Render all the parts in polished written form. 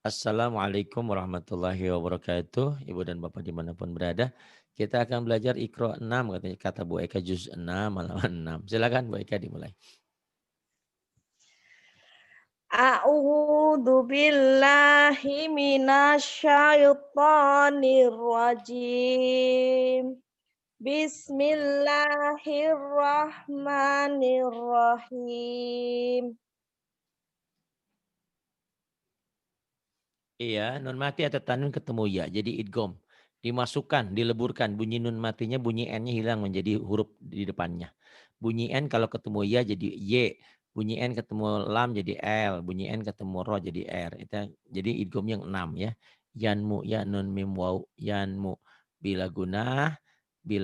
Assalamualaikum warahmatullahi wabarakatuh. Ibu dan Bapak dimanapun berada. Kita akan belajar Iqra 6, katanya kata Bu Eka juz 6 halaman 6. Silakan Bu Eka dimulai. A'udzu billahi minasyaitonir rajim. Bismillahirrahmanirrahim. Iya, nun mati atau tanwin ketemu ya. Jadi idgham. Dimasukkan, dileburkan. Bunyi nun matinya, bunyi n-nya hilang menjadi huruf di depannya. Bunyi n kalau ketemu ya jadi y. Bunyi n ketemu lam jadi l. Bunyi n ketemu ro jadi r. Itu jadi idgham yang 6 ya. Yanmu ya nun mim waw yanmu. Bila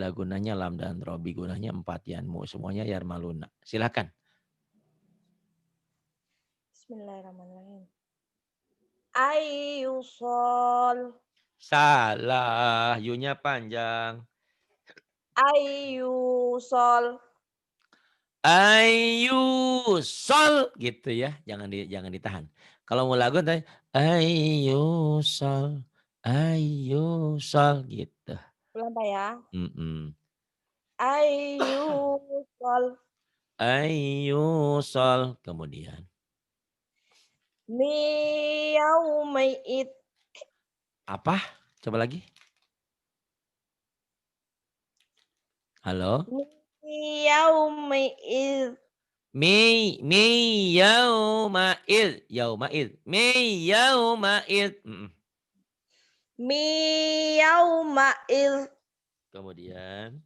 gunanya lam dan ro. Bi gunanya 4 yanmu. Semuanya yarmaluna. Silakan. Bismillahirrahmanirrahim. Ayyusol. Salah. Yunya panjang. Ayyusol. Ayu sol gitu ya, jangan ditahan. Kalau mau lagu tadi ayu sol gitu. Pelan Pak ya. Mm-mm. Ayyusol. Ayu sol kemudian Miyaumait. apa? Coba lagi. Halo. Miyaumait. Mi yaumail mi yaumail. Miyaumail. Kemudian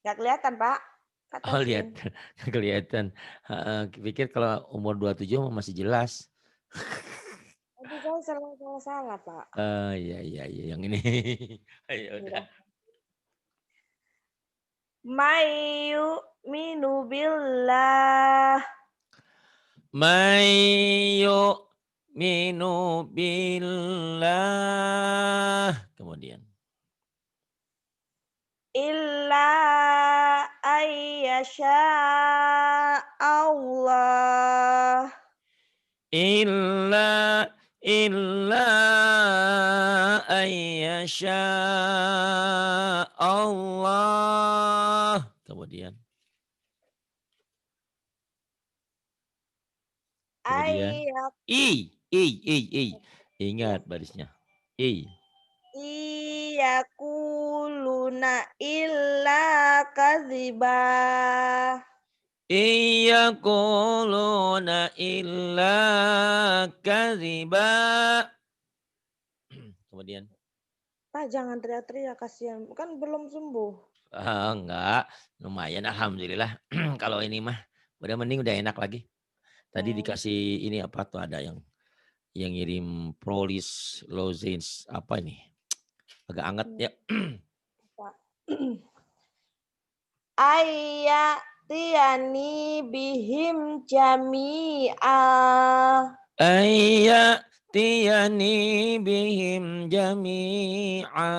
Gak kelihatan Pak. Kata oh lihat Sin. kelihatan. Pikir kalau umur 27 masih jelas. Tapi saya salah Pak. Iya iya iya yang ini. Ayo udah. Udah. Mayu minu billah. Mayu minu billah. Kemudian. Illa ayyasha Allah. Illa illa ayyasha Allah. Kemudian. Kemudian. Ayyak I. Ingat barisnya. I. iyakuluna illa kaziba. Iyaquluna illa kadziba. Kemudian. Pak jangan teriak-teriak kasihan. Kan belum sembuh. Enggak, lumayan alhamdulillah. Kalau ini mah udah mending udah enak lagi. Tadi Oh, dikasih ini apa tuh ada yang ngirim Prolis Lozenge apa ini? Agak anget ya. Pak. Ayatiani bihim jami'a. Ayatiyani bihim jami'a.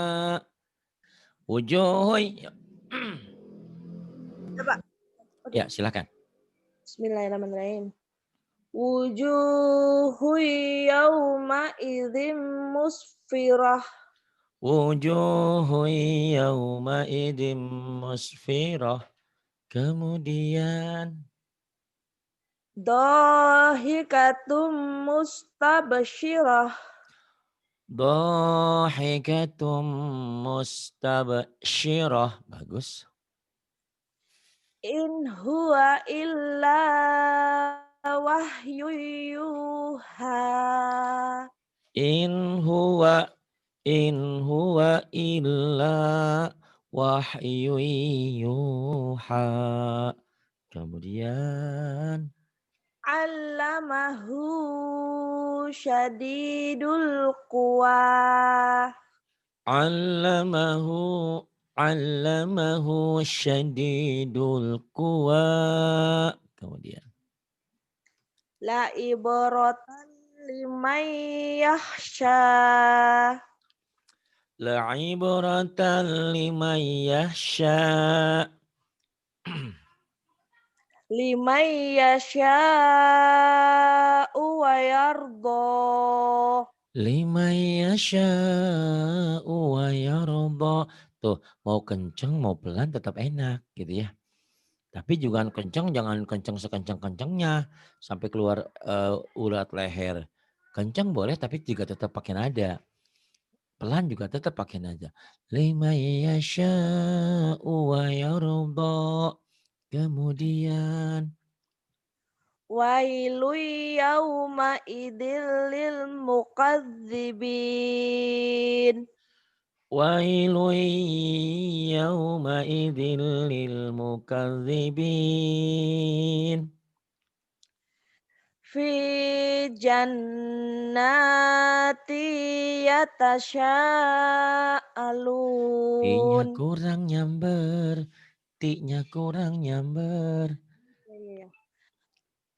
Wujuh. Coba. Aduh. Ya, silakan. Bismillahirrahmanirrahim. Wujuhu yawma idzim musfirah. Wujuh yawma idim musfirah. Kemudian. Dahikatum mustabsyirah. Dahikatum mustabsyirah. Bagus. In huwa illa wahyu yuha. In huwa illa wahyu yuha. Kemudian. Allamahu syadidul quwa. Allamahu syadidul quwa. Kemudian. La ibaratan liman yahsha. La'ibratan liman yahsha. liman yasha'u wa yardha. Liman yasha'u wa yardha. Tuh, mau kenceng mau pelan tetap enak gitu ya. Tapi jangan kenceng, jangan kenceng sekenceng-kencengnya sampai keluar, urat leher. Kenceng boleh tapi juga tetap pakai nada. Pelan juga tetap pakai nada. Liman yasha'u wa yardha. Kemudian Wailu yawma idzil lil mukazzibin. wailun yaumaidin lil mukadzibin. Fi jannati Ti-nya yatasya'alun. kurang nyamber, ti-nya kurang nyamber. Iya iya iya.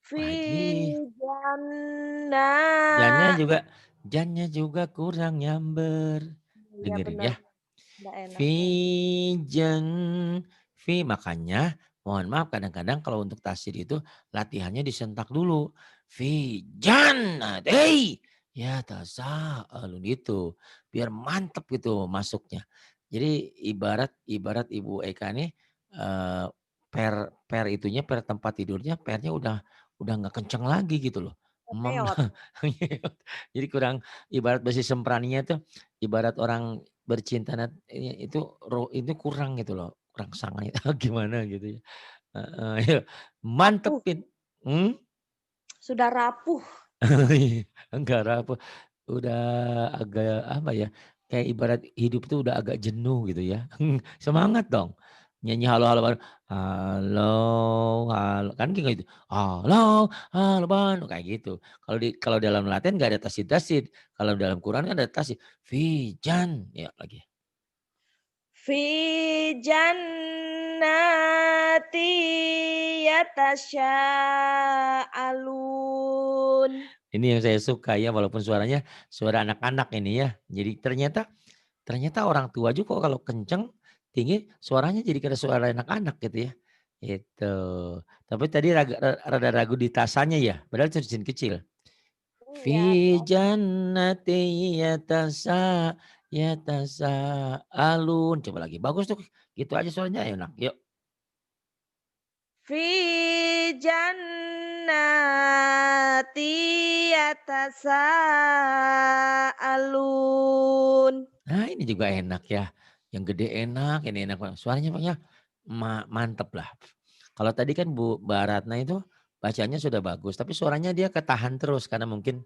Fi Lagi, jannya jannah juga jannya juga kurang nyamber. iya Dengerin benar, ya. nggak enak Fi ya. jan fi makanya mohon maaf kadang-kadang kalau untuk tasdid itu latihannya disentak dulu. Fi jannati ya tasaalun gitu. Biar mantep gitu masuknya. Jadi ibarat ibarat Ibu Eka nih eh, per itunya per tempat tidurnya pernya udah nggak kenceng lagi gitu loh. Emang Kepeot. jadi kurang ibarat besi sempraninya tuh ibarat orang bercinta itu itu kurang gitu loh, kurang sangat gimana gitu ya. Heeh, iya, Rapuh, mantepin. Hmm? sudah rapuh. Enggak rapuh, udah agak apa ya, kayak ibarat hidup itu udah agak jenuh gitu ya. Semangat dong. Nyanyi halo halo Bandung, halo halo, kan kayak gitu, halo halo Bandung, kayak gitu. Kalau dalam Latin nggak ada tasid-tasid, kalau dalam Quran kan ada tasid, fijan, ya lagi. Fi jannati yatasya'alun. Ini yang saya suka ya, walaupun suaranya suara anak-anak ini ya. Jadi ternyata ternyata orang tua juga kok kalau kenceng, tinggi, suaranya jadi kayak suara anak-anak gitu ya. Itu. Tapi tadi rada ragu di tasannya ya, padahal itu kecil. Fi Iya, jannati yatasaalun. Coba lagi, bagus tuh, gitu aja suaranya enak, yuk. fi jannati yatasaalun. Nah ini juga enak ya, yang gede enak, ini enak banget, suaranya pokoknya mantep lah. Kalau tadi kan Mbak Ratna itu bacanya sudah bagus, tapi suaranya dia ketahan terus karena mungkin,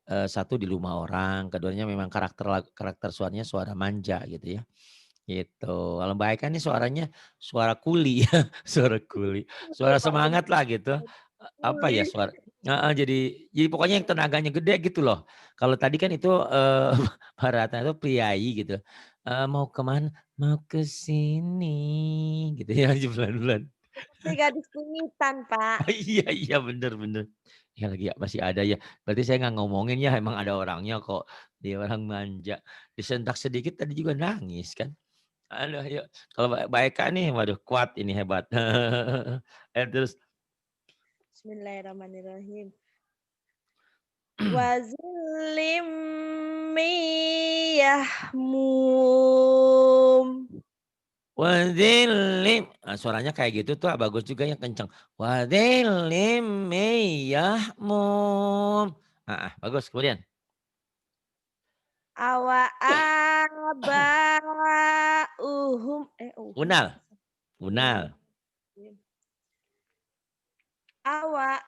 satu di rumah orang, keduanya memang karakter suaranya suara manja gitu ya, gitu. Kalau Mbak Eka ini suaranya suara kuli ya, suara kuli, Betul, suara Pak, bener. semangat lah gitu, apa ya, Uli. heeh, jadi pokoknya yang tenaganya gede gitu loh. Kalau tadi kan itu, Mbak Ratna itu priayi gitu, "Mau ke mana? Mau ke sini," gitu ya, bulan-bulan. Seperti gadis kumitan, Pak. Oh iya iya, bener bener. Ya lagi ya, masih ada ya. Berarti saya nggak ngomongin ya, emang ada orangnya kok. Dia orang manja. Disentak sedikit tadi juga nangis kan. Aduh yuk, kalau Mbak Eka nih, waduh kuat ini hebat. Terus Bismillahirrahmanirrahim. Wazillim min yahmum. wadhilim, suaranya kayak gitu tuh bagus juga yang kenceng. Wadhilim miyahmum. Bagus. Kemudian Awa abauhum uhum unal, apa sih? unal. Awa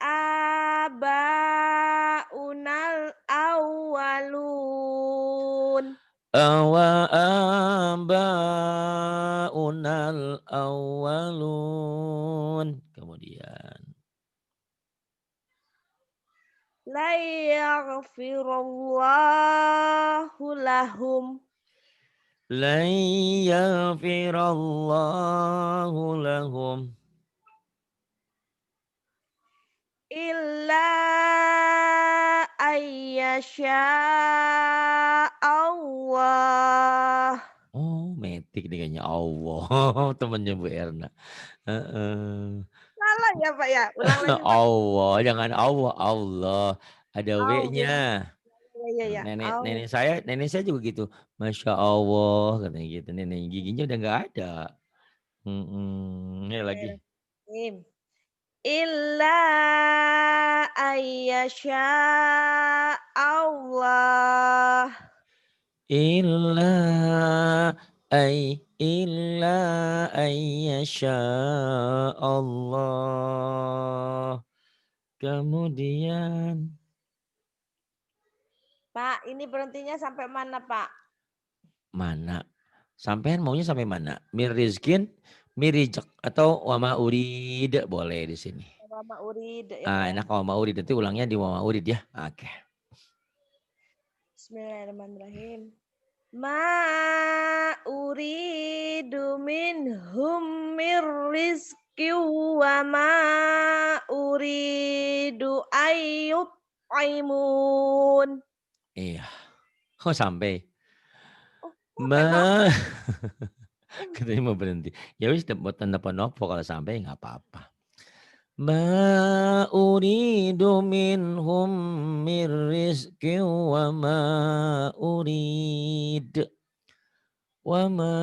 abaunal awwalun. Awa abaunal awwalun. Kemudian. La yaghfirullahu lahum Lan yaghfirallahu lahum. illa ayyasha Allah. Oh, metik nih kayaknya Allah, temennya Bu Erna. Heeh. salah ya, Pak, ya? Ulang lagi, Pak. Allah, jangan Allah, Allah. Ada W-nya. Allah. Iya, iya. Nenek saya juga gitu. Masya Allah, katanya gitu. Nenek giginya udah nggak ada. Ya lagi. Bismillahirrahmanirrahim. Illa ayyasha Allah. Illa illa ayyasha Allah. Kemudian Pak, ini berhentinya sampai mana, Pak? mana? Sampean maunya sampai mana? Mir rizkin, mir rizq atau wama urid boleh di sini. Mama urid ya, Pak, ya. Enak wama urid nanti ulangnya di wama urid ya. Oke. Bismillahirrahmanirrahim. Ma uridu minhum mir rizqi wa ma uridu ayyut'imun. Iya. Oh sampai. Oh, sampai, Pak. Ma katanya mau berhenti. Ya wis buat tanda penopo kalau sampai nggak apa-apa. Ma uridu minhum mir rizqi wa ma urid wa ma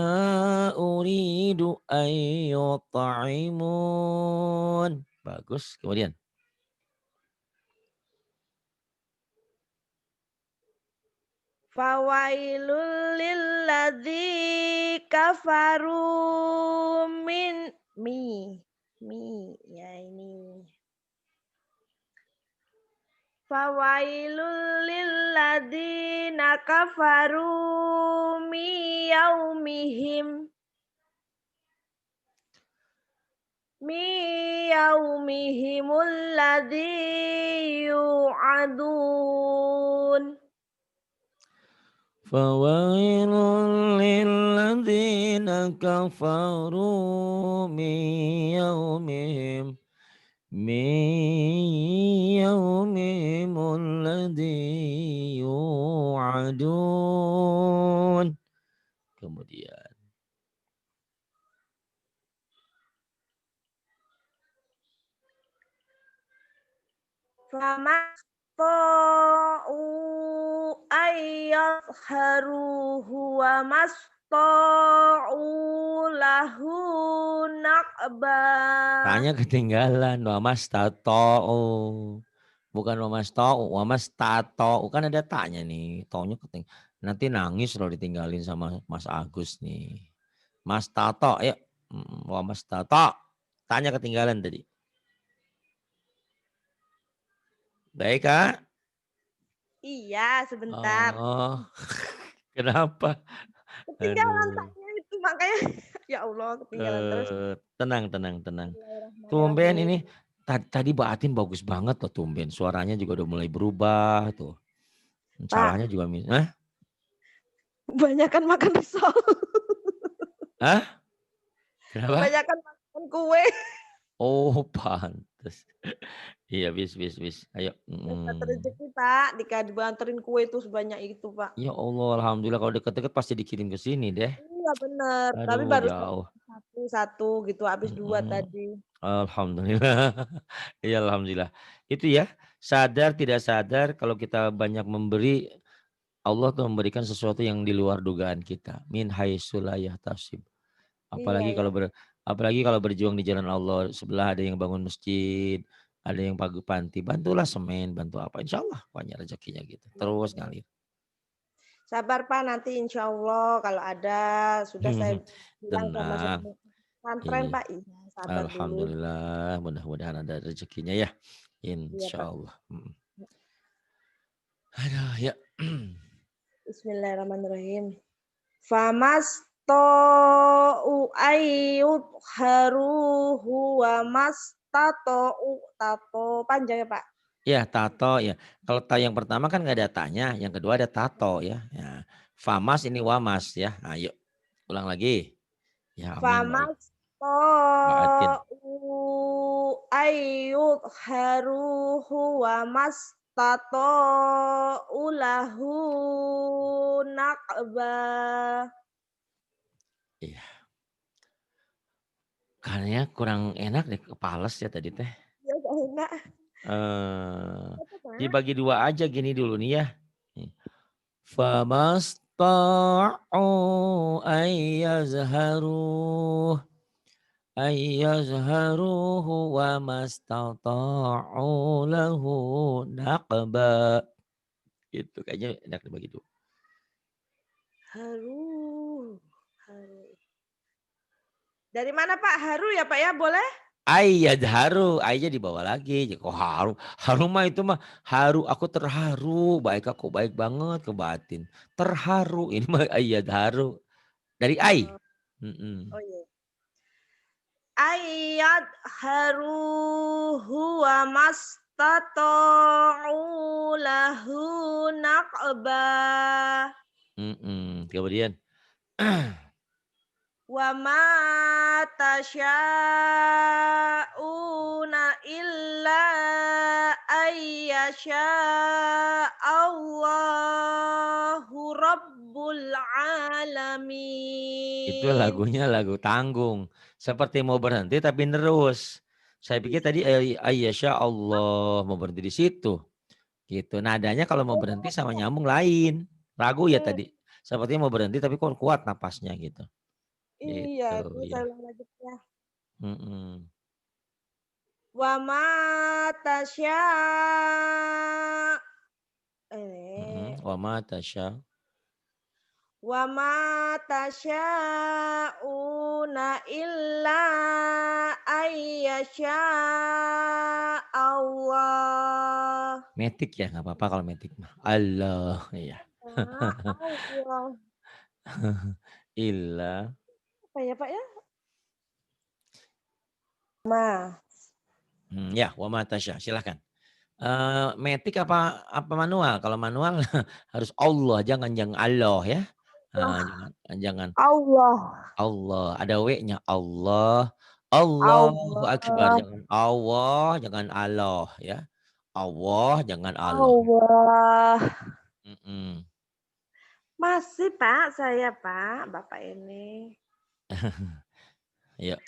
uridu an yut'imun. Bagus. Kemudian Fawailul lilladzi kafaru ya ini. Fawailul lilladzina kafaru yaumihimul ladzi yu'adun. fawailul lilladzina kafaru min yaumihim min yaumihimul ladzi yu'adun. Kemudian Famasta'u ayyadharuhu wa masta'u lahu naqba. tanya ketinggalan wa mastata'u. Bukan wa masta'u, wa mastata'u kan ada tanya nih. Taunya ketinggalan. Nanti nangis loh ditinggalin sama Mas Agus nih. Mas Tato, ya. Wa Mas Tato. Tanya ketinggalan tadi. Baik, Kak. Iya, sebentar. Oh, kenapa? Ketinggalan Aduh. taknya itu makanya ya Allah ketinggalan terus. Tenang, tenang, tenang. Tumben Bismillahirrahmanirrahim. ini tadi Mbak bagus banget loh tumben. Suaranya juga udah mulai berubah tuh. Pak, Salahnya juga Hah? kebanyakan makan risol. Hah? Kenapa? Kebanyakan makan kue. Oh, pantes. Iya, bis. Ayo. Dapat rezeki, Pak. Dibanterin kue itu sebanyak itu, Pak. Ya Allah, alhamdulillah kalau deket-deket pasti dikirim ke sini deh. Iya bener, tapi Aduh, baru jauh. satu gitu, habis 2 Mm-mm. tadi. Alhamdulillah. Iya, alhamdulillah. Itu ya, sadar tidak sadar kalau kita banyak memberi, Allah tuh memberikan sesuatu yang di luar dugaan kita. Min haitsu la yahtasib. Iya Apalagi ya. apalagi kalau berjuang di jalan Allah, sebelah ada yang bangun masjid, ada yang pagu panti, bantulah semen, bantu apa, insya Allah banyak rezekinya gitu. Iya Terus bener. ngalir. Sabar Pak, nanti insya Allah kalau ada sudah saya bilang sama Tenang. suami pesantren Iya. Pak. Iya, sabar dulu. Alhamdulillah, mudah-mudahan ada rezekinya ya. Iya Pak. Insya Allah. Aduh ya. Bismillahirrahmanirrahim. Famasta'u ayyudharuhu wa mastata'u tato panjang ya Pak. Ya tato ya. Kalau yang pertama kan nggak ada tanya, yang kedua ada tato ya. Ya. Famas ini wamas ya. Ayo ulang lagi. Ya amin baik. Mbak Atin. Famasta'u ayyudharuhu wa mastata'u lahu naqba. Iya. Kayaknya kurang enak deh, kepales ya tadi teh. Ya nggak enak. Apa, Pak? Dibagi 2 aja gini dulu nih ya. Nih. Famasta'u ayyazharuhu wa mastata'u lahu naqba. Gitu kayaknya enak dibagi 2. Haru. Haru. Dari mana Pak? Haru ya Pak ya, boleh? Ayyadharu, ai-nya dibawa lagi. Kok haru? Haru mah itu mah haru, aku terharu, baik aku baik banget ke batin. Terharu, ini mah ayyadharu. Dari ai. Oh, Mhm. oh iya. Ayat haru huwa mastata'u lahu naqba. Mhm. Kemudian Wa ma tasya'una illa ayyasha Allahu Rabbul itu Alamin. lagunya lagu tanggung. Seperti mau berhenti tapi nerus. Saya pikir tadi ayyasya Allah mau berhenti di situ. Gitu. Nadanya kalau mau berhenti sama nyambung lain. Ragu ya Hmm, tadi. Sepertinya mau berhenti tapi kok kuat napasnya gitu. iya, Gitu terus ya. saya ulang lagi ya. Mhm. Wa ma tasya' Mhm. eh Wa ma tasya. wa ma tasya'una illa ayyasha Allah. Metik ya nggak apa-apa kalau metik mah. Allah iya. Allah. Illa. Apa ya Pak ya? Ma. Ya wa ma tasya silahkan. Matic apa manual? Kalau manual harus Allah, jangan Allah ya. Allah. Jangan Allah. Allah, ada W-nya Allah, Allahu akbar, Allah. jangan Allah, jangan Allah ya. Allah, jangan Allah. Allah. Mhm. Masih Pak, saya Pak, Bapak ini. Ya.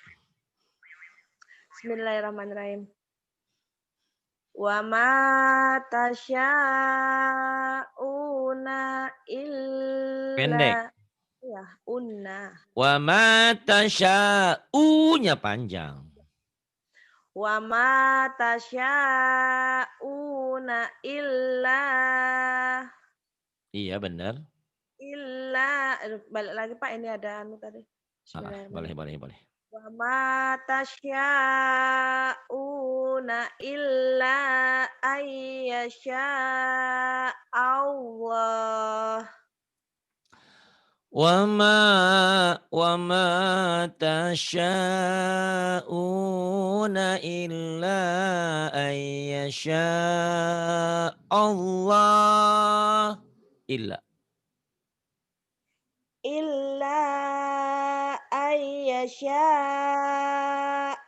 Bismillahirrahmanirrahim. Wa ma tasya'una illa Pendek. ya, unna. Wa ma tasya'u-nya panjang. Wa ma tasya'una Iya benar. balik lagi Pak, ini ada anu tadi. Boleh Bismillahirrahmanirrahim. boleh boleh. Wa ma tasya'una illa ayyasha Allah. Wa ma tasya'una illa ayyasha Allah. Illa. Illa ayyasha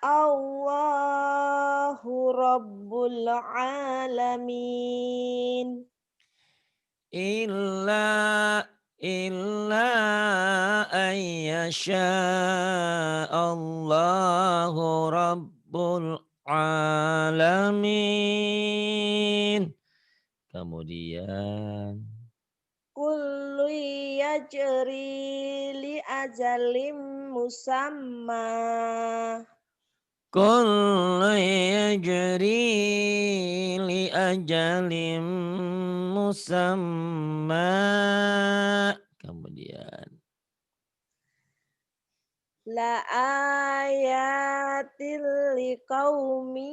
Allahu Rabbul Alamin. Illa illa ayyasha Allahu Rabbul Alamin. Kemudian Kullu yajri li ajalim musamma. kullu yajri li ajalin musamma. Kemudian La ayatil liqaumi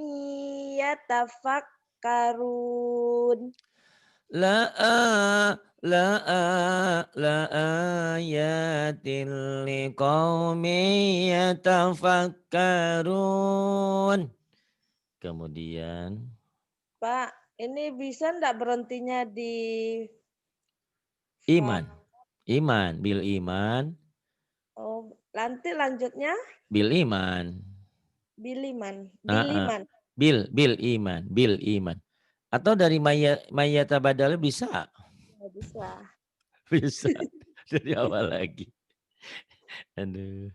yatafakkarun. la ayatin liqaumin yatafakkarun. Kemudian Pak, ini bisa ndak berhentinya di fa iman. Iman, bil iman, oh, nanti lanjutnya bil iman. biliman, Heeh. biliman. Bil iman. Atau dari maya tabadal bisa? Nggak bisa. Bisa. Dari awal lagi. Aduh.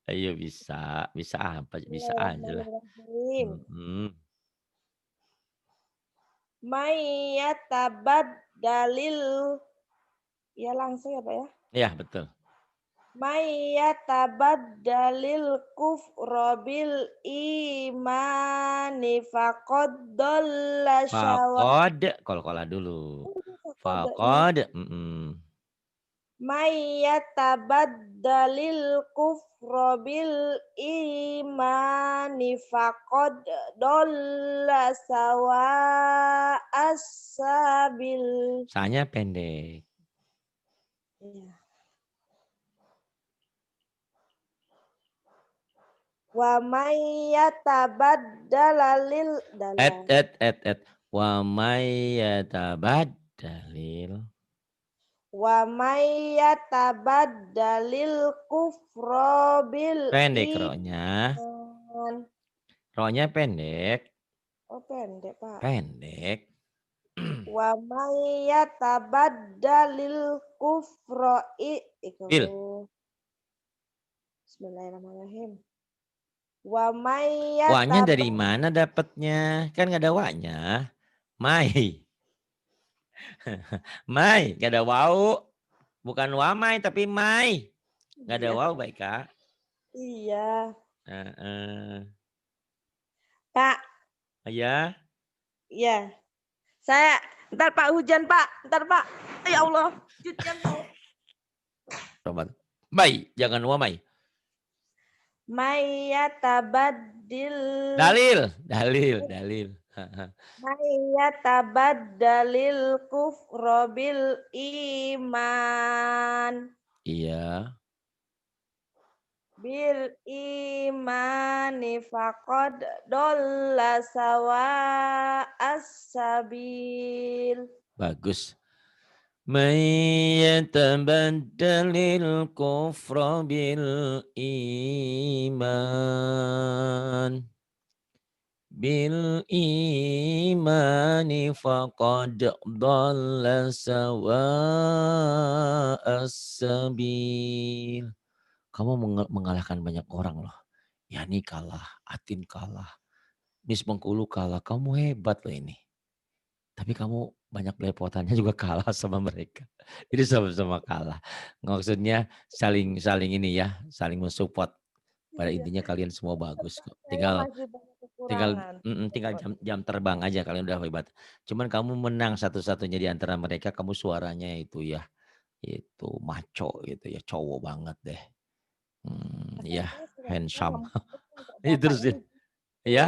Ayo bisa, bisa apa, bisa aja lah. Bismillahirrahmanirrahim. Mhm. May yatabaddalil, ya langsung ya, Pak, ya. Iya betul. May yatabaddalil kufra bil imani faqad dalla Faqad, qalqalah dulu. faqad iya. Faqad, mhm. May yatabaddalil kufra bil imani faqad dalla sawa'as sabil. Sa-nya pendek. Iya. Wa may yatabaddalil dalam. Wa may yatabaddalil. Wa may yatabaddalil kufra bil Pendek ro-nya. iman. Ro-nya pendek. Oh, pendek, Pak. Pendek. Wa may yatabaddalil kufra iku. Il. Bismillahirrahmanirrahim. Wa may Wa-nya dari yatabad mana dapatnya? Kan nggak ada wa-nya. Mai. Mai, nggak ada wau. Bukan wamai tapi mai. Nggak ada iya, wau baik Kak. iya. Heeh. Pak, Ya. iya. Saya entar Pak hujan, Pak. Entar Pak. Ya Allah, hujan Pak. Coba. Mai, jangan wamai. May yatabaddil Dalil. may yatabaddalil kufra bil iman. Iya, Bil imani faqad dolla sawa'as sabil. bagus. May yatabaddalil kufra bil iman. Bil imani faqad dhalla sawa'as sabil. Kamu mengalahkan banyak orang loh. Yani kalah, Atin kalah, Miss Bengkulu kalah. Kamu hebat loh ini. Tapi kamu banyak belepotannya juga kalah sama mereka. Jadi sama-sama kalah. Maksudnya saling saling ini ya, saling mensupport. Pada Iya, intinya kalian semua bagus kok. saya Tinggal masih banyak tinggal kekurangan. tinggal jam terbang aja kalian udah hebat. Cuman kamu menang satu-satunya di antara mereka, kamu suaranya itu ya, itu maco gitu ya, cowok banget deh. Ya Rasanya suaranya handsome. ngempreng kok Itu Bapak terus ini ya. gitu. Ya,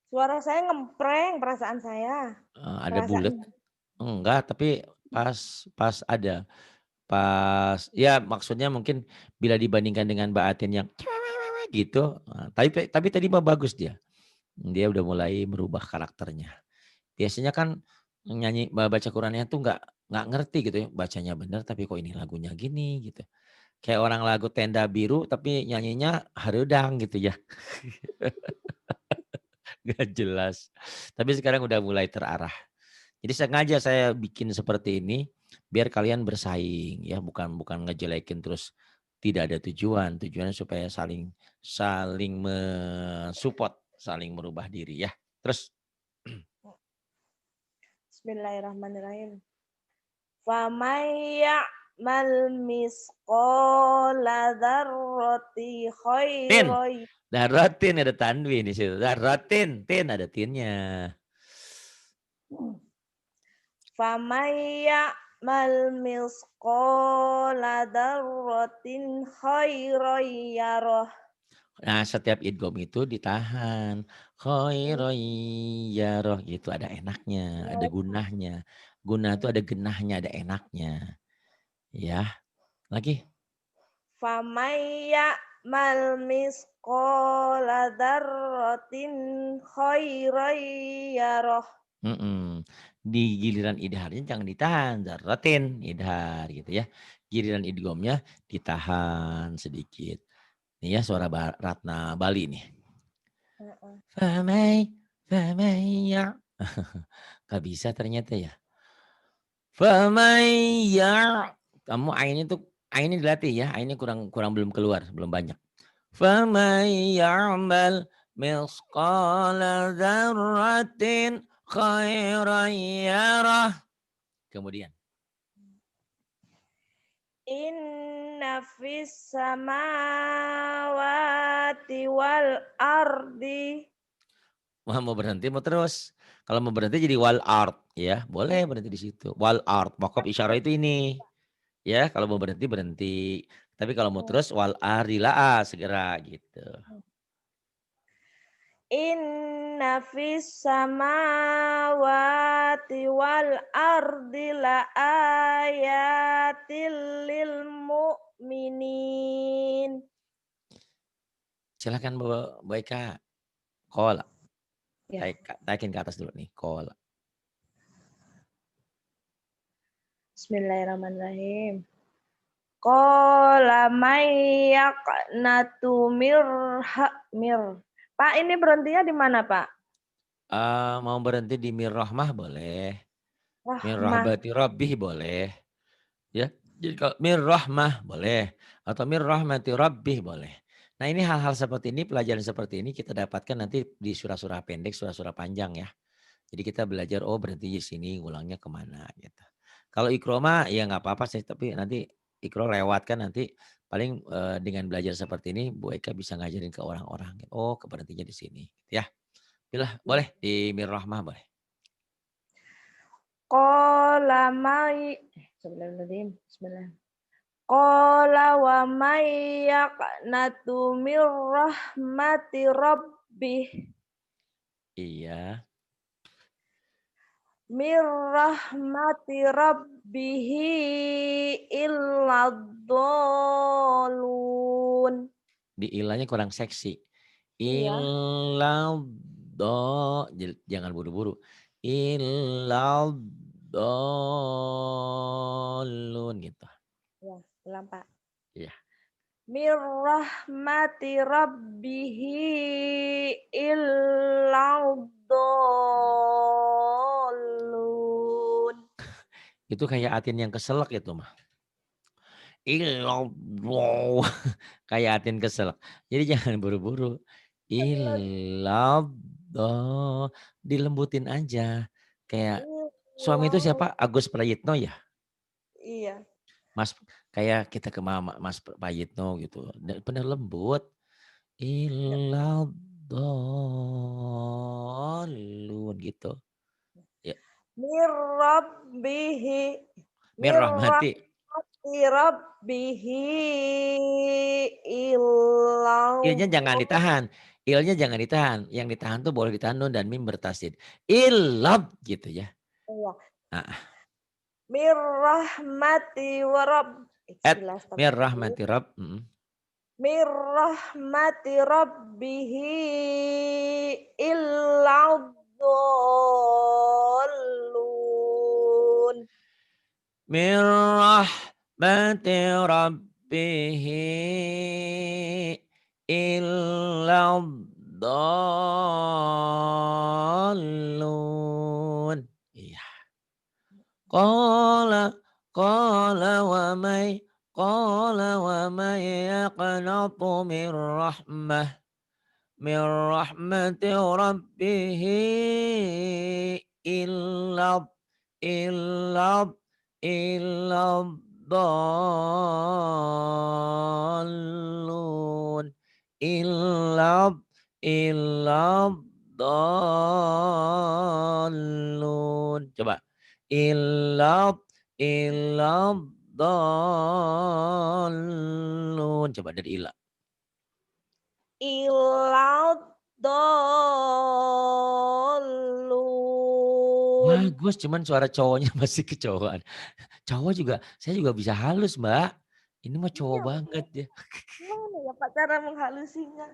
Suara saya ngempreng perasaan saya. ada Perasaan bulet. Enggak, tapi pas pas ada. Pas ya maksudnya mungkin bila dibandingkan dengan Mbak Atin yang gitu, tapi tadi mah bagus dia. Dia udah mulai merubah karakternya. Biasanya kan nyanyi baca Qurannya tuh nggak ngerti gitu ya, bacanya bener tapi kok ini lagunya gini gitu. Kayak orang lagu Tenda Biru tapi nyanyinya harudang gitu ya. Nggak jelas. Tapi sekarang udah mulai terarah. Jadi sengaja saya bikin seperti ini biar kalian bersaing ya, bukan bukan ngejelekin terus tidak ada tujuan. Tujuannya supaya saling saling mensupport, saling merubah diri ya. Terus Bismillahirrahmanirrahim. Famay ya'mal misqala dzarrati tin, khairan. daratin ada tanwin di situ. Daratin, tin ada tinnya. Famay ya'mal misqala dzarratin khairan yarah. Nah, setiap idgham itu ditahan. Khairoyyarah gitu ada enaknya, ada gunahnya. Gunah itu ada genahnya, ada enaknya. Ya, lagi. Famay ya'mal misqala dzarratin khairan yarah. Di giliran idharnya jangan ditahan, dzarratin idhar gitu ya. Giliran idghamnya ditahan sedikit. Nih ya suara Ratna Bali nih. Heeh. Famai ya. Gak bisa ternyata ya. Famai ya. Kamu ainnya tuh ainnya dilatih ya. Ainnya kurang kurang belum keluar, belum banyak. فَمَن يَعْمَلْ مِثْقَالَ ذَرَّةٍ خَيْرًا يَرَهُ. Kemudian, Inna fis samawati wal ardi. wah mau berhenti mau terus? Kalau mau berhenti jadi wal art ya, boleh berhenti di situ. Wal art, wakaf isyarah itu ini. Ya, kalau mau berhenti berhenti. Tapi kalau mau terus wal ardi lah segera gitu. Inna fis samawati wal ardi la ayatil lil mu'minin. Silakan Bu Eka. Qala. Ya, Taikin ke atas dulu nih. Qala. bismillahirrahmanirrahim. Qala may yaqnatu mir. Pak, ini berhentinya di mana, Pak? Mau berhenti di mir rahmah boleh. Min Rahmah. rahmati rabbih boleh. Ya. Jadi kalau mir rahmah boleh. Atau mir rahmati rabbih boleh. Nah ini hal-hal seperti ini, pelajaran seperti ini kita dapatkan nanti di surah-surah pendek, surah-surah panjang ya. Jadi kita belajar, oh berhenti di sini, ngulangnya kemana gitu. Kalau ikro mah ya nggak apa-apa sih, tapi nanti ikro lewat kan nanti paling dengan belajar seperti ini Bu Eka bisa ngajarin ke orang-orang. Oh berhentinya di sini. Ya, pilih boleh di Mir Rahmah boleh. Qala may Bismillah. Qala wa may yaqnatu mir rahmati rabbih. Iya. Mir rahmati rabbihi illadhalun. Di ilahnya kurang seksi. Iya, Jangan buru-buru. Illadhalun gitu. ya, ulang Pak. Iya. Mir rahmati rabbihi illadhalun. Itu kayak atin yang keselak itu mah. Illallah. Kayak atin keselak. Jadi jangan buru-buru. Illallah. Dilembutin aja. Kayak suami itu siapa? Agus Prayitno ya? Iya. Mas kayak kita ke mama Mas Prayitno gitu. Bener lembut. Illadallun gitu. Ya. Mir rabbihi Mir mir rahmati. rabbihi illallah. Ilnya jangan ditahan. Ilnya jangan ditahan. Yang ditahan tuh boleh ditahan nun dan mim bertasdid. Ilab gitu ya. Iya. Nah, Mir rahmati wa rabb. at Bismillah, mir astagfirullahaladzim. rahmati rabb. Mir rahmati rabbihi illadhalun. Mir rahmati rabbihi illadallun. Iya. Qala qala wa may yaqnatu min rahmati rabbih illa illa dallun illa dallun. Coba. Illa dallun. Coba dari ila. Illadhalun. Bagus, cuman suara cowoknya masih kecowokan. Cowok juga, saya juga bisa halus, Mbak. Ini mah cowok Iya, banget ya. gimana ya Pak cara menghalusinya?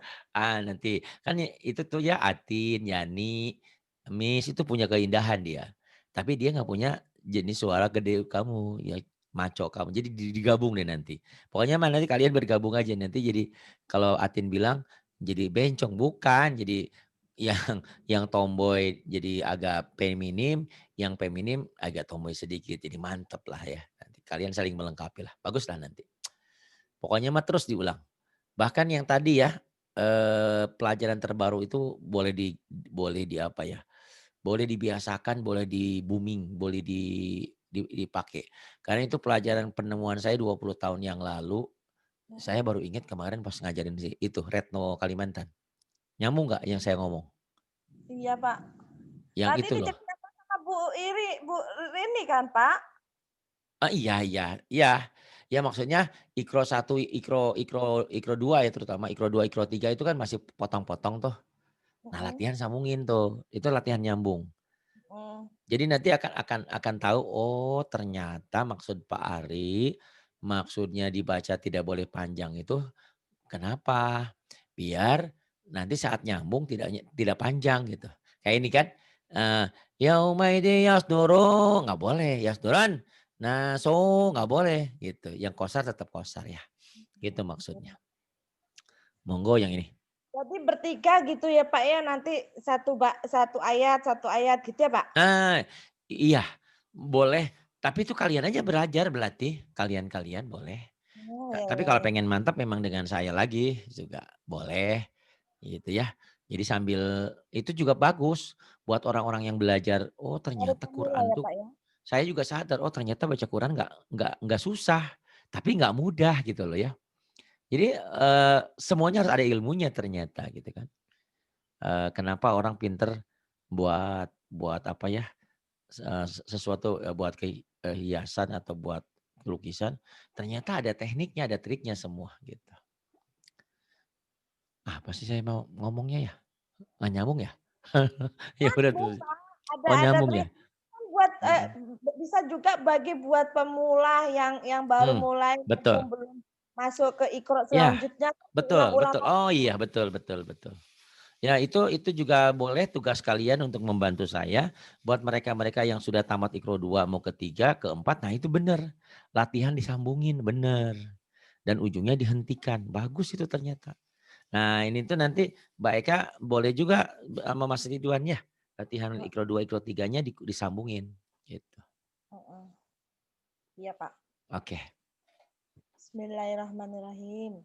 Nanti kan itu tuh ya Atin, Yani, Miss itu punya keindahan dia. Tapi dia nggak punya jenis suara gede kamu, ya maco kamu. Jadi digabung deh nanti. Pokoknya mah nanti kalian bergabung aja nanti jadi kalau Atin bilang jadi bencong bukan, jadi yang yang tomboy jadi agak feminim, yang feminim agak tomboy sedikit. Jadi mantep lah ya. Nanti kalian saling melengkapi lah. Bagus lah nanti. Pokoknya mah terus diulang. Bahkan yang tadi ya, pelajaran terbaru itu boleh di apa ya, boleh dibiasakan, boleh di-booming, boleh dipakai. Karena itu pelajaran penemuan saya 20 tahun yang lalu, saya Mhm. baru ingat kemarin pas ngajarin itu Retno Kalimantan. Nyambung nggak yang saya ngomong? Iya, Pak. Yang Tadi itu loh. diceritakan sama Bu Rini kan, Pak? Iya iya iya. Ya maksudnya Ikro satu Ikro 2 ya terutama Ikro 2 Ikro 3 itu kan masih potong-potong tuh. Nah Mhm, latihan sambungin tuh, itu latihan nyambung. mhm. Jadi nanti akan tahu, oh ternyata maksud Pak Ari, maksudnya dibaca tidak boleh panjang itu kenapa? Biar nanti saat nyambung tidak panjang gitu. Kayak ini kan, yaumaidzin yasduru nggak boleh, yasduran, nasu nggak boleh gitu. Yang kosar tetap kosar ya, gitu maksudnya. Monggo yang ini. Jadi bertiga gitu ya, Pak, ya? Nanti satu ayat gitu ya, Pak? Ah, iya boleh, tapi itu kalian aja belajar berarti, kalian-kalian boleh. Oh, ya Tapi ya kalau ya. pengen mantap memang dengan saya lagi juga boleh, gitu ya. Jadi sambil itu juga bagus buat orang-orang yang belajar, oh Baru ternyata pemula Quran ya, tuh Pak, ya? saya juga sadar, oh ternyata baca Quran nggak susah, tapi nggak mudah gitu loh ya. Jadi, semuanya harus ada ilmunya ternyata gitu kan. Kenapa orang pinter buat buat apa ya, sesuatu, buat hiasan atau buat lukisan, ternyata ada tekniknya, ada triknya semua gitu. Apa sih saya mau ngomongnya ya? Nggak nyambung ya? Ya udah Nyambung, tuh. Pak. Oh Ada nyambung ya? trik kan buat, Mhm. bisa juga bagi buat pemula yang baru mulai, Betul. belum masuk ke Iqra Ya, selanjutnya, betul diulang-ulang betul. lagi. Oh iya, betul betul betul. Ya itu juga boleh tugas kalian untuk membantu saya, buat mereka-mereka yang sudah tamat Iqro 2 mau ke 3 ke 4, nah itu bener. Latihan disambungin, bener. Dan ujungnya dihentikan, bagus itu ternyata. Nah ini tuh nanti Mbak Eka boleh juga sama Mas Ridwan ya, latihan Heeh, Iqro 2 Iqro 3-nya disambungin, gitu. heeh. Iya, Pak. Oke. Bismillahirrahmanirrahim.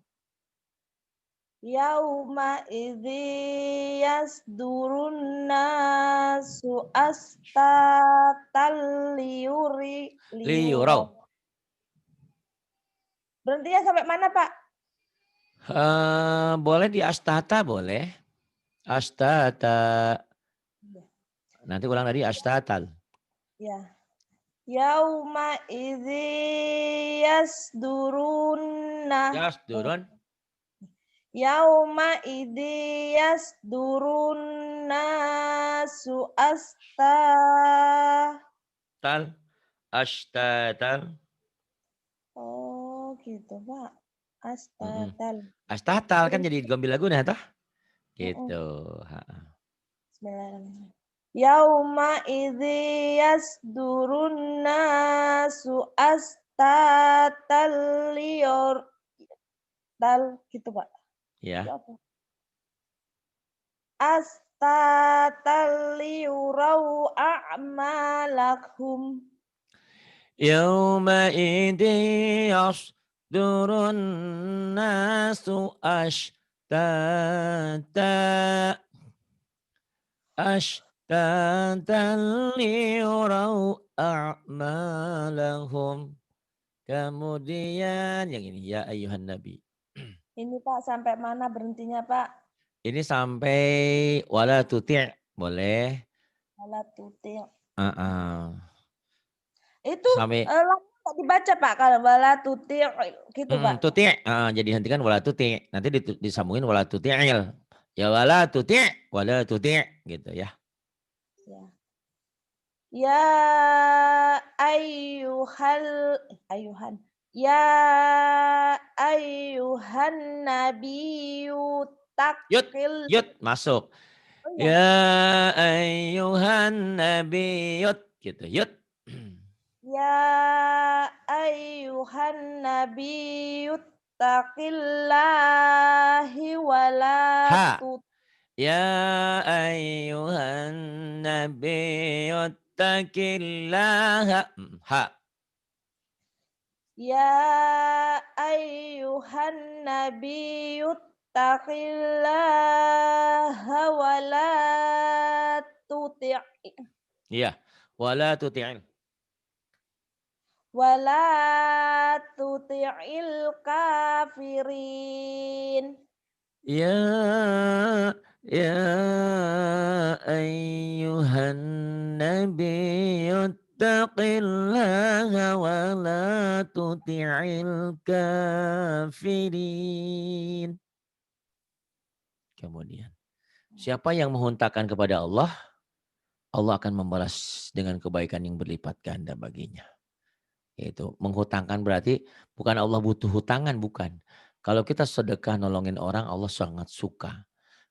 Yauma idzi yasdurun nasu astatan liyuraw. Liurau. Berhentinya sampai mana, Pak? Boleh di astata boleh. Astata. Iya. Nanti ulang dari astatal. Ya. Yauma idzi yasdurun Jas eh, turun. yauma idzi yasdurun nasu Tal. Astatal. Oh, gitu, Pak. Mm-mm. Astatal. Astatal kan Terus jadi gombil lagu nah toh. mhm, Gitu. Ha-ha. bismillahirrahmanirrahim. Yauma idzi yasdurun nasu astatal liyor tal gitu, Pak. Itu Ya. apa? Astatal liyuraw a'malakum. Yauma idhi yasdurun nasu ashtata. Ashtatan liyurau a'malahum. Kemudian yang ini, ya ayuhan nabi. Ini, Pak, sampai mana berhentinya, Pak? Ini sampai wala tuti' boleh. Wala tuti'. Heeh. Itu, Sampai lamnya nggak dibaca, Pak, kalau wala tuti' gitu, Pak? tuti', heeh, jadi hentikan wala tuti'. Nanti disambungin wala tuti'il. Ya wala tuti' gitu ya. Ya. Ya ayyuhal ayyuhan ya ayyuhan nabiyyu Yud, taqil yud masuk. oh Ya ya, ayyuhan nabiyut gitu. Yud. ya ayyuhan nabiyyu taqillahi wa la Ha. tut Ya ayyuhan nabiyyu taqillaha. Ha. Ya ayyuhan nabiyyu taqillaha wa la tuti' Iya. Wala tuti'il. wa la tuti'il kafirin. Ya ya ayyuhan nabiyyu taqillaha wa la tuti'il kafirin. Kemudian, siapa yang menghuntakan kepada Allah, Allah akan membalas dengan kebaikan yang berlipat ganda baginya. Itu menghutangkan berarti bukan Allah butuh hutangan, bukan. Kalau kita sedekah nolongin orang, Allah sangat suka.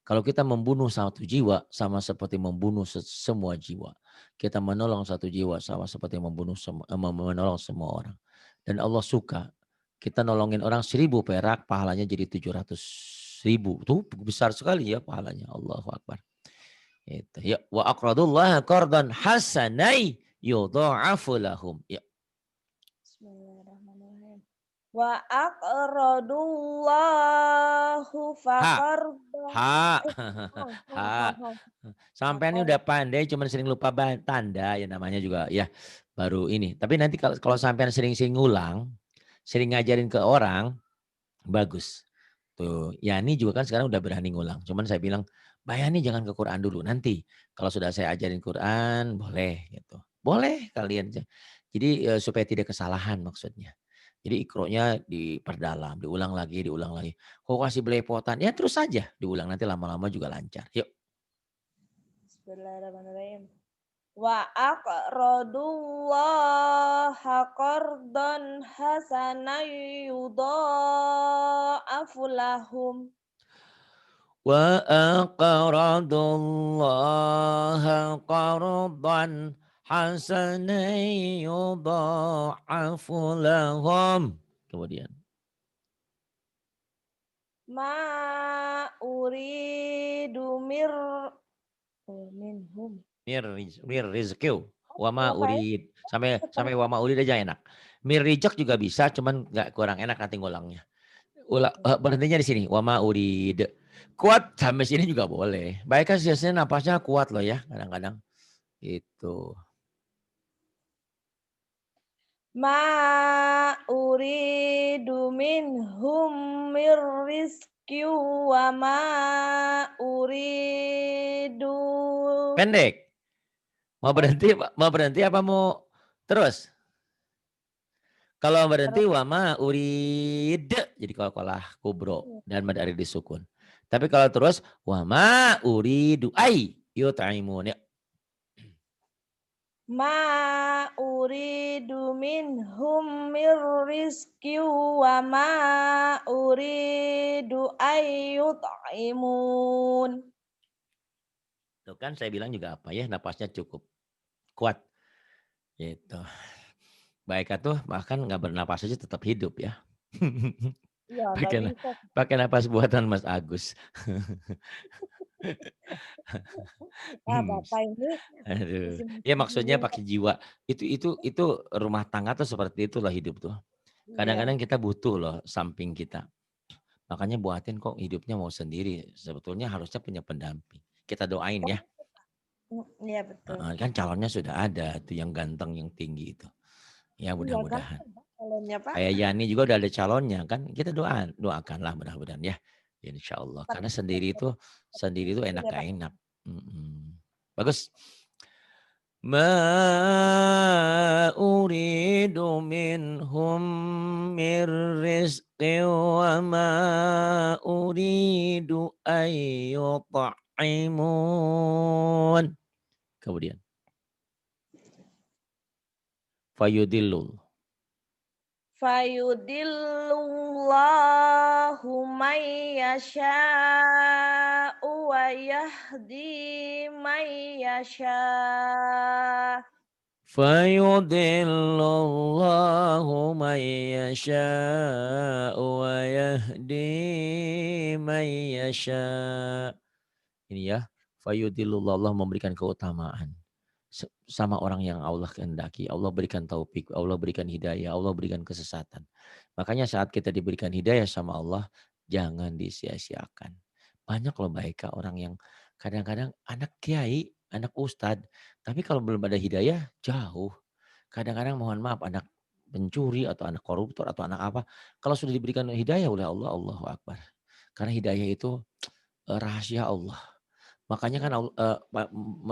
Kalau kita membunuh satu jiwa sama seperti membunuh semua jiwa. Kita menolong satu jiwa sama seperti menolong semua orang. Dan Allah suka. Kita nolongin orang 1.000 perak, pahalanya jadi 700.000. Tuh besar sekali ya pahalanya. Allahu Akbar. Itu. Ya, wa aqradullah qardan hasanai yudha'afu lahum. Ya. Bismillahirrahmanirrahim. Wa aqradullahu Ha. faqarda. Ha. Ha, ha, ha, Ha. ha. Sampai ini Faqar. udah pandai, cuman sering lupa tanda ya namanya juga ya baru ini. Tapi nanti kalau sampean sering-sering ngulang, sering ngajarin ke orang, bagus. Tuh, Yani juga kan sekarang udah berani ngulang. Cuman saya bilang, Mbak Yani jangan ke Quran dulu. Nanti kalau sudah saya ajarin Quran, boleh gitu. Boleh kalian. Jadi supaya tidak kesalahan maksudnya. Jadi ikronya diperdalam, diulang lagi, diulang lagi. Kok kasih belepotan? Ya terus saja diulang. Nanti lama-lama juga lancar. Yuk. Bismillahirrahmanirrahim. Wa aqradullaha qardan hasanan yudha'afu lahum. Wa aqradullaha qardan hasanan yudha'afu lahum. Kemudian. Ma uridu minhum. Mir rizkiu. Wama Ngapain? urid. Sampai wama urid aja enak. Mir rizq juga bisa, cuman nggak kurang enak nanti ngulangnya. Berhentinya di sini. Wama urid. Kuat sampai sini juga boleh. Baik kan biasanya napasnya kuat loh ya kadang-kadang. Itu. Ma uridu minhum mir rizki wa ma uridu. Pendek. Mau berhenti apa mau terus? Kalau berhenti Terus. wama urid. Jadi kalau kubro dan mad ari disukun. Tapi kalau terus wama uridu ai yut'imun. Ya. Ma uridu minhum mir rizki wa ma uridu ayyut'imun. Tuh kan saya bilang juga apa ya, napasnya cukup kuat. Gitu. Baik tuh bahkan nggak bernapas aja tetap hidup ya. Ya, nggak pakai bisa. pakai napas buatan Mas Agus. Ah, Bapak ini Aduh. masih Ya maksudnya bingung. pakai jiwa. Itu rumah tangga tuh seperti itulah hidup tuh. Kadang-kadang Iya. kita butuh loh samping kita. Makanya buatin kok hidupnya mau sendiri. Sebetulnya harusnya punya pendamping. Kita doain ya. Iya betul. Kan calonnya sudah ada tuh yang ganteng, yang tinggi itu. Ya Iya mudah-mudahan. ganteng Pak calonnya Pak. Kayak Yani juga udah ada calonnya kan. Kita doakanlah mudah-mudahan ya. Insya Allah. Karena sendiri itu enak Iya gak Pak. enak. Bagus. Ma uridu minhum mir rizqi wa ma uridu ayyut'imun. Kemudian. Fayudillul. Fayudillullahu man yasha'u wa yahdi man yasha'. Fayudillullahu man yasha'u wa yahdi man yasha'. Ini ya. Fayudillullah, Allah memberikan keutamaan. sama orang yang Allah kehendaki. Allah berikan taufik, Allah berikan hidayah, Allah berikan kesesatan. Makanya saat kita diberikan hidayah sama Allah, jangan disia-siakan. Banyak loh baik orang yang kadang-kadang anak kiai, anak ustad, tapi kalau belum ada hidayah jauh. Kadang-kadang mohon maaf anak pencuri atau anak koruptor atau anak apa, kalau sudah diberikan hidayah oleh Allah, Allahu Akbar. Karena hidayah itu rahasia Allah. Makanya kan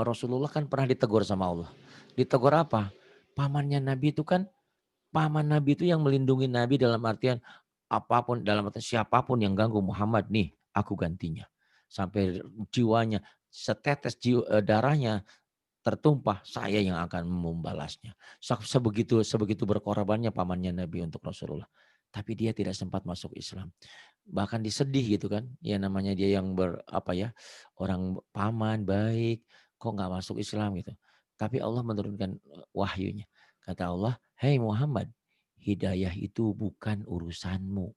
Rasulullah kan pernah ditegur sama Allah. Ditegur apa? Pamannya Nabi itu kan, paman Nabi itu yang melindungi Nabi dalam artian apapun, dalam artian siapapun yang ganggu Muhammad nih, aku gantinya. Sampai jiwanya, setetes darahnya tertumpah, saya yang akan membalasnya. Sebegitu sebegitu berkorbannya pamannya Nabi untuk Rasulullah. Tapi dia tidak sempat masuk Islam. Bahkan disedih gitu kan. Ya namanya dia yang orang paman baik, kok nggak masuk Islam gitu. Tapi Allah menurunkan wahyunya. Kata Allah, "Hei Muhammad, hidayah itu bukan urusanmu.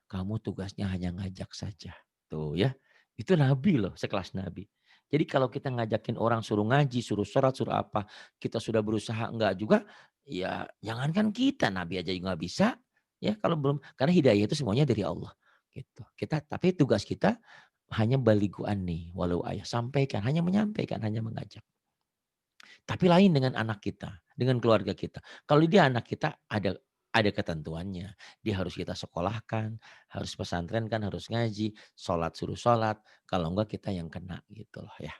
Kamu tugasnya hanya ngajak saja." Tuh ya. Itu Nabi loh, sekelas Nabi. Jadi kalau kita ngajakin orang suruh ngaji, suruh sholat, suruh apa, kita sudah berusaha enggak juga, ya jangankan kita, Nabi aja juga nggak bisa. Ya kalau belum, karena hidayah itu semuanya dari Allah. Gitu. Tapi tugas kita hanya baligu nih, walau ayah, sampaikan, hanya menyampaikan, hanya mengajak. Tapi lain dengan anak kita, dengan keluarga kita. Kalau dia anak kita ada ketentuannya. Dia harus kita sekolahkan, harus pesantrenkan, harus ngaji, sholat suruh sholat. Kalau enggak kita yang kena gitu loh ya.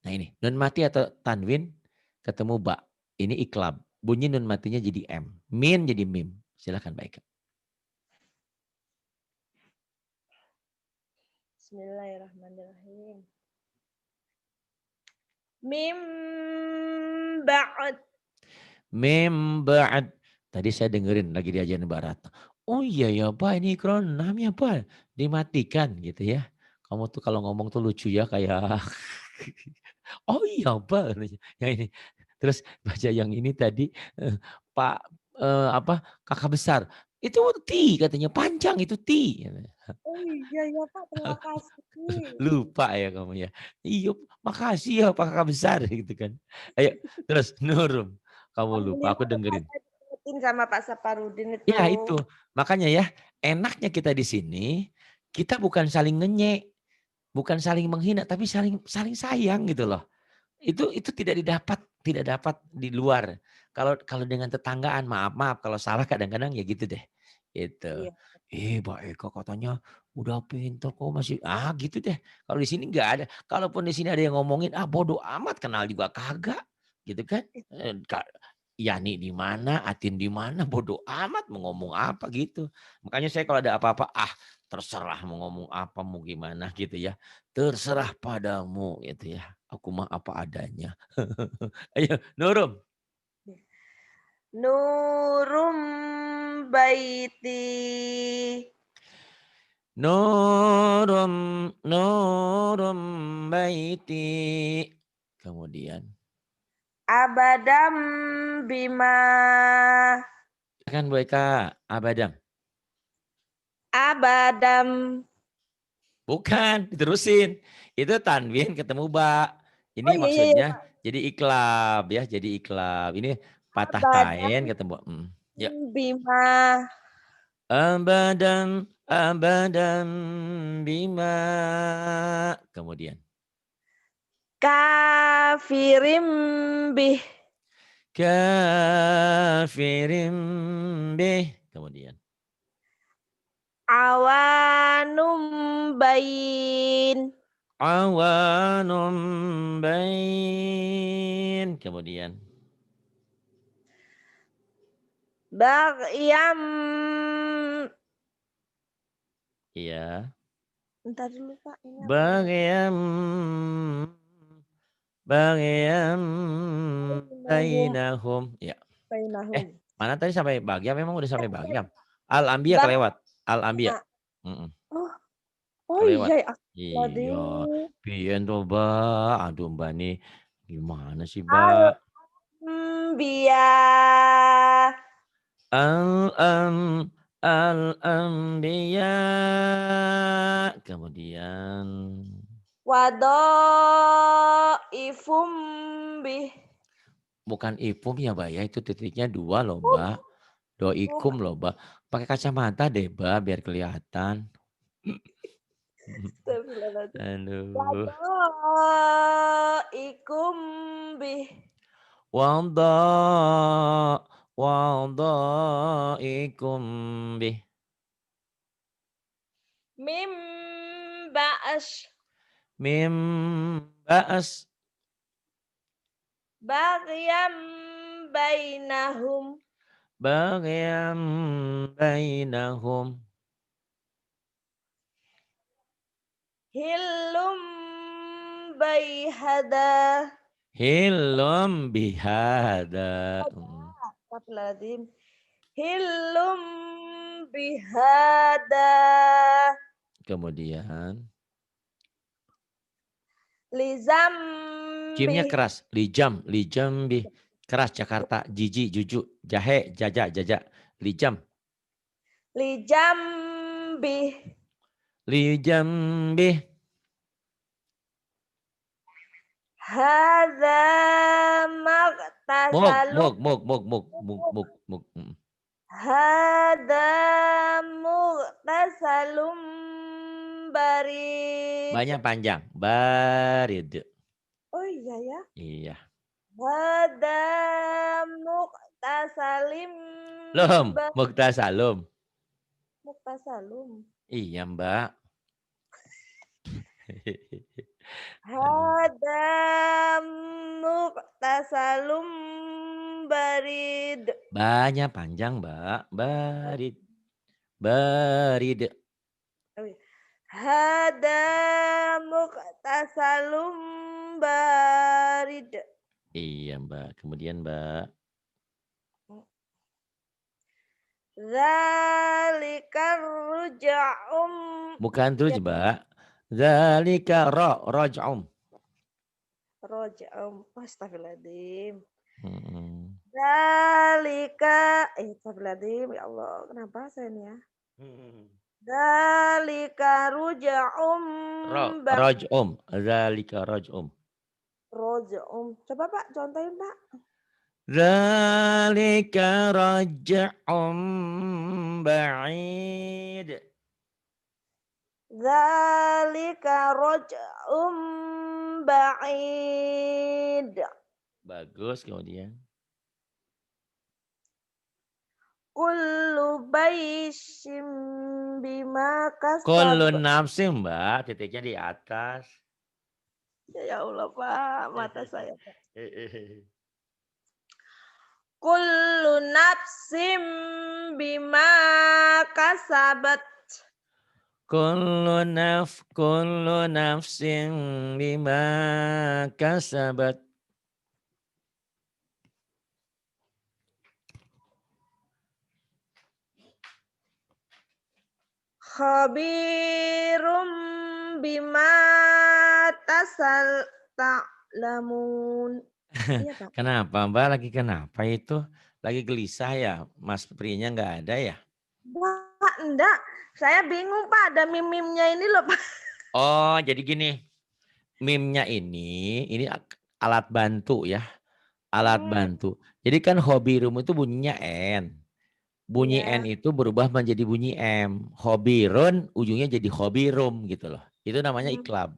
Nah ini, nun mati atau tanwin ketemu ba. Ini iklab. Bunyi nun matinya jadi M. Min jadi mim. Silahkan baik. Bismillahirrahmanirrahim. Mim ba'd. Mim ba'd. Tadi saya dengerin lagi diajarin Mbak Ratna. Oh iya ya Pak, ini ikronamnya Pak. Dimatikan gitu ya. Kamu tuh kalau ngomong tuh lucu ya kayak oh iya Pak. Yang ini. Terus baca yang ini tadi Pak kakak besar. Itu ti katanya panjang itu ti. Oh iya ya Pak, terima kasih. Lupa ya kamu ya. Iya, makasih ya Pak kakak besar gitu kan. Ayo terus Nurum. Kamu lupa, aku Alhamdulillah Pak, dengerin. saya diingetin sama Pak Saparudin itu. Ya itu, makanya ya enaknya kita di sini, kita bukan saling ngenyek, bukan saling menghina, tapi saling saling sayang gitu loh. Itu tidak dapat di luar. Kalau kalau dengan tetanggaan, maaf kalau salah kadang-kadang ya gitu deh. Gitu. Iya. Mbak Eka katanya udah pinter kok masih gitu deh. Kalau di sini nggak ada. Kalaupun di sini ada yang ngomongin, bodoh amat kenal juga kagak. Gitu kan. Yani di mana, Atin di mana, bodoh amat mau ngomong apa gitu. Makanya saya kalau ada apa-apa, terserah mau ngomong apa, mau gimana gitu ya. Terserah padamu gitu ya. Aku mah apa adanya. Ayo, Nurum. Nurum baiti. Nurum, nurum baiti. Kemudian. Abadam bima. Kan Bu Eka, abadam. Abadam. Bukan, diterusin. Itu tanwin ketemu ba. Oh Ini iya iya iya maksudnya Pak. jadi iklab ya, jadi iklab. Ini patah Abadam tain ketemu. Ya. bima. Abadan, abadan bima. Kemudian. Kafirim bih. Kafirim bih. Kemudian. Awanum bayin. Awanum bain. Kemudian. Bagyam. Iya. Bentar dulu Pak, ini aku udah. Bagyam. Bagyam Bainahum. bainahum. Ya. Bainahum. Mana tadi sampai bagian? Memang udah sampai bagian. Al-Anbiya Bak. kelewat. Al-Anbiya. Oh, oh Kelewat. iya, Iya. astagfirullahaladzim. Pian tuh, Mbak. Aduh, Mbak nih. Gimana sih, Mbak? Al-Anbiya. Al-am Al-Anbiya. Kemudian. Dhaifum bih. Bukan ifum ya, Mbak, ya, itu titiknya 2 loh, Mbak. Doikum loh, Mbak. Pakai kacamata deh, Mbak, biar kelihatan. Astagfirullahaladzim. Aduh. Wadaikum bih. Wadaikum bih. Mim ba'as. Mim ba'as. Baghiyam bainahum. Baghiyam bainahum. Hillum baihada. Hilum bihada. Astagfirullahaladzim. Hillum bihada. Kemudian Lizam jimnya bih. keras. Lijam bih. Keras Jakarta. Jiji, juju. Jahe, jaja, jaja. Lijam. Lijam bih. Lijam bih. Hadza Muk, magtasalum. muk, muk, muk, muk, muk, muk, muk. Hadza mugtasalum barid. Banyak panjang. Barid. Oh iya ya. Iya. Hadza mugtasalim Lom, muktasalum. mugtasalum. Iya, Mbak. Hadza mugtasalum barid. Banyak panjang, Mbak. Barid. Barid. Oh iya. Hadza mugtasalum barid. Iya, Mbak. Kemudian, Mbak. Zalikar ruja'um. Bukan terus, Ya, Mbak. Zalika roj'um. roja'um. Astagfirullahaladzim. Hmm. Zalika. Astagfirullahaladzim. Ya Allah. Kenapa saya ini ya? Zalika ruja'um. Roj'um. Zalika roj'um. Roja'um. Coba Pak, contohin Pak. Zalika roj'um ba'id. Zalika roja'um ba'id. Bagus, kemudian. Kullu baisyim bima Kullu kasab. nafsin, Mbak. Titiknya di atas. Ya Allah Pak, mata saya Pak. Kullu nafsim bima kasabat. Kullu nafsin bima kasabat. Khabirum bima tasal ta'lamun. Iya Pak. Kenapa, Mbak? Lagi kenapa itu? Lagi gelisah ya? Mas Prinya nggak ada ya? Pak, enggak. Saya bingung Pak, ada mim-mimnya ini loh Pak. Oh, jadi gini. Mimnya ini alat bantu ya. Alat bantu. Jadi kan hobi room itu bunyinya N. Bunyi N Iya. itu berubah menjadi bunyi M. Hobi run ujungnya jadi hobi room gitu loh. Itu namanya iklab.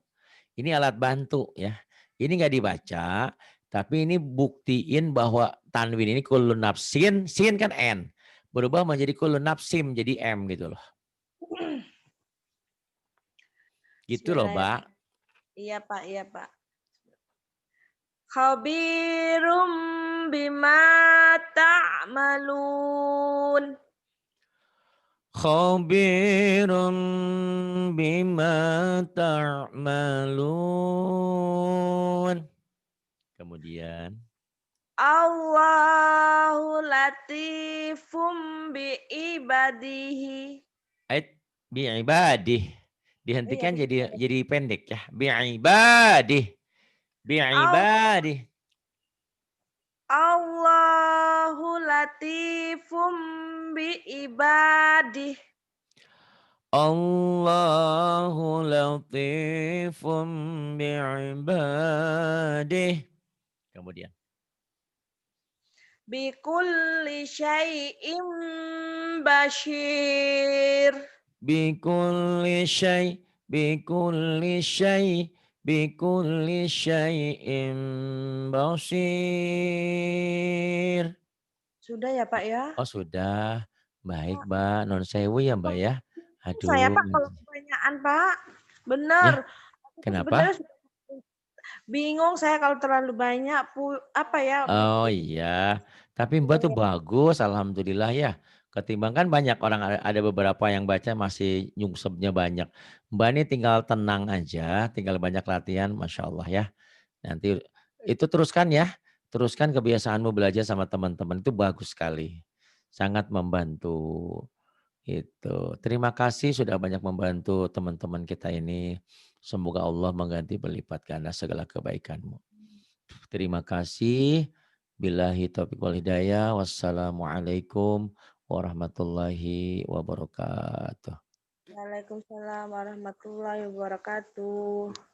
Ini alat bantu ya. Ini nggak dibaca, tapi ini buktiin bahwa tanwin ini kullu nafsin, sin kan N. Berubah menjadi kullu nafsim jadi M gitu loh. Gitu loh, Mbak. Iya Pak, iya Pak. Khabirum bima ta'malun. Khabirum bima ta'malun. Kemudian Allahu latifum bi ibadihi. ayat bi'ibadih. Iya, Dihentikan jadi pendek ya. Bi'ibadih. Bi'ibadih. Allahu latifum bi ibadihi. Allahu latifum bi'ibadih. Kemudian. Bikulli syai'im basyir. Bikulli syai, bikulli syai, bikulli syai'in basir. Sudah ya Pak ya? Oh sudah, baik Pak, Mbak, non sewu ya Mbak ya. saya Aduh, Pak kalau kebanyakan Pak. Bener. ya Aku tuh sebenarnya kenapa? bingung saya kalau terlalu banyak apa ya? Oh iya, tapi Mbak Bingung tuh ya. bagus, alhamdulillah ya. Ketimbang kan banyak orang ada beberapa yang baca masih nyungsepnya banyak. Mbak ini tinggal tenang aja, tinggal banyak latihan, masya Allah ya. Nanti itu teruskan ya, teruskan kebiasaanmu belajar sama teman-teman itu bagus sekali, sangat membantu. Itu. Terima kasih sudah banyak membantu teman-teman kita ini. Semoga Allah mengganti berlipat ganda segala kebaikanmu. Terima kasih. Billahi taufiq wal hidayah. Wassalamualaikum warahmatullahi wabarakatuh. Waalaikumsalam warahmatullahi wabarakatuh.